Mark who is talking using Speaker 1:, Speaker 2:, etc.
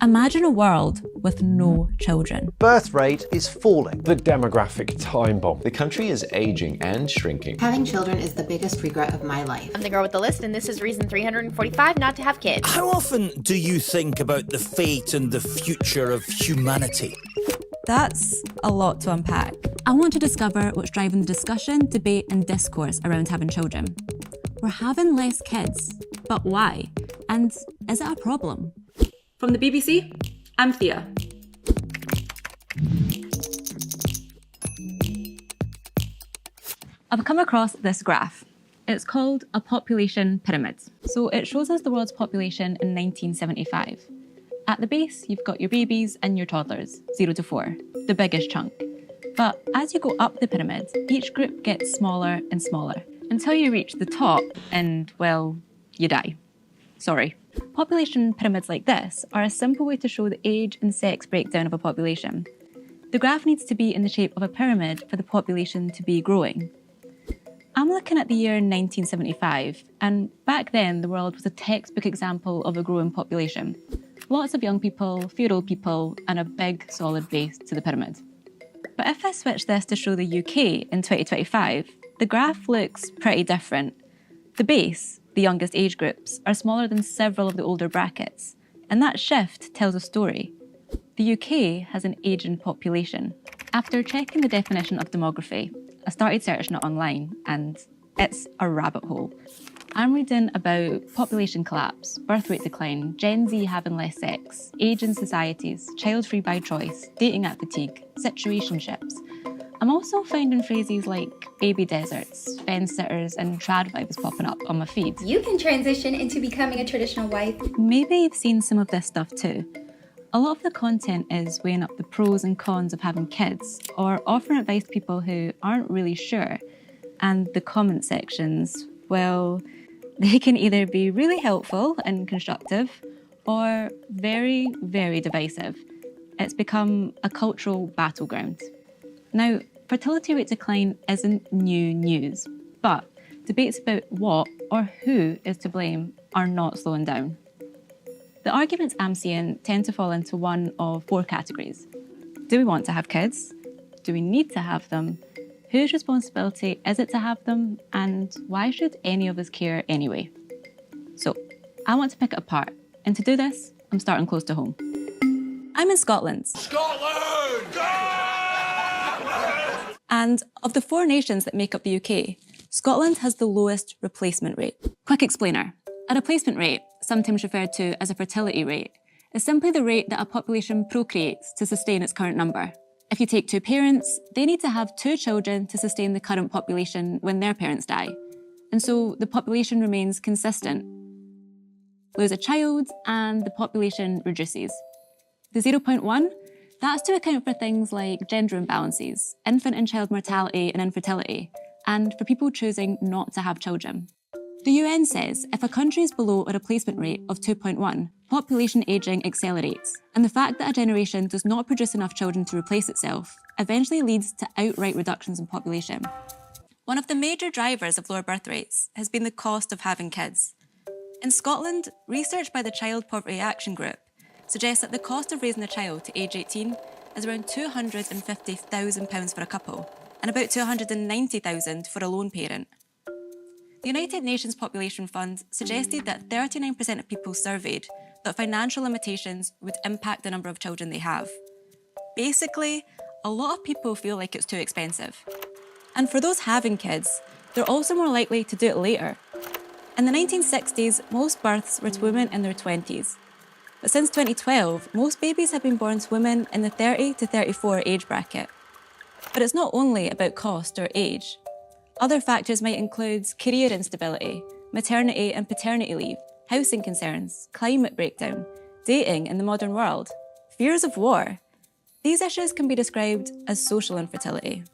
Speaker 1: Imagine a world with no children.
Speaker 2: Birth rate is falling.
Speaker 3: The demographic time bomb.
Speaker 4: The country is aging and shrinking.
Speaker 5: Having children is the biggest regret of my life.
Speaker 6: I'm the girl with the list, and this is reason 345 not to have kids.
Speaker 7: How often do you think about the fate and the future of humanity?
Speaker 1: That's a lot to unpack. I want to discover what's driving the discussion, debate, and discourse around having children. We're having less kids, but why? And is it a problem?
Speaker 8: From the BBC, I'm Thea.
Speaker 1: I've come across this graph. It's called a population pyramid. So it shows us the world's population in 1975. At the base, you've got your babies and your toddlers, 0 to 4, the biggest chunk. But as you go up the pyramid, each group gets smaller and smaller until you reach the top and, well, you die. Sorry. Population pyramids like this are a simple way to show the age and sex breakdown of a population. The graph needs to be in the shape of a pyramid for the population to be growing. I'm looking at the year 1975, and back then the world was a textbook example of a growing population. Lots of young people, fewer old people, and a big solid base to the pyramid. But if I switch this to show the UK in 2025, the graph looks pretty different. The base, the youngest age groups, are smaller than several of the older brackets, and that shift tells a story. The UK has an ageing population. After checking the definition of demography, I started searching it online, and it's a rabbit hole. I'm reading about population collapse, birth rate decline, Gen Z having less sex, ageing societies, child-free by choice, dating app fatigue, situationships. I'm also finding phrases like baby deserts, fence sitters, and trad vibes popping up on my feed.
Speaker 9: You can transition into becoming a traditional wife.
Speaker 1: Maybe you've seen some of this stuff too. A lot of the content is weighing up the pros and cons of having kids, or offering advice to people who aren't really sure. And the comment sections, well, they can either be really helpful and constructive, or very, very divisive. It's become a cultural battleground. Now, fertility rate decline isn't new news, but debates about what or who is to blame are not slowing down. The arguments I'm seeing tend to fall into one of 4 categories. Do we want to have kids? Do we need to have them? Whose responsibility is it to have them? And why should any of us care anyway? So, I want to pick it apart. And to do this, I'm starting close to home. I'm in Scotland.
Speaker 7: Scotland!
Speaker 1: And of the 4 nations that make up the UK, Scotland has the lowest replacement rate. Quick explainer. A replacement rate, sometimes referred to as a fertility rate, is simply the rate that a population procreates to sustain its current number. If you take 2 parents, they need to have 2 children to sustain the current population when their parents die. And so the population remains consistent. Lose a child and the population reduces. The 0.1, that's to account for things like gender imbalances, infant and child mortality and infertility, and for people choosing not to have children. The UN says if a country is below a replacement rate of 2.1, population ageing accelerates, and the fact that a generation does not produce enough children to replace itself eventually leads to outright reductions in population. One of the major drivers of lower birth rates has been the cost of having kids. In Scotland, research by the Child Poverty Action Group suggests that the cost of raising a child to age 18 is around £250,000 for a couple, and about £290,000 for a lone parent. The United Nations Population Fund suggested that 39% of people surveyed thought financial limitations would impact the number of children they have. Basically, a lot of people feel like it's too expensive. And for those having kids, they're also more likely to do it later. In the 1960s, most births were to women in their 20s. But since 2012, most babies have been born to women in the 30 to 34 age bracket. But it's not only about cost or age. Other factors might include career instability, maternity and paternity leave, housing concerns, climate breakdown, dating in the modern world, fears of war. These issues can be described as social infertility.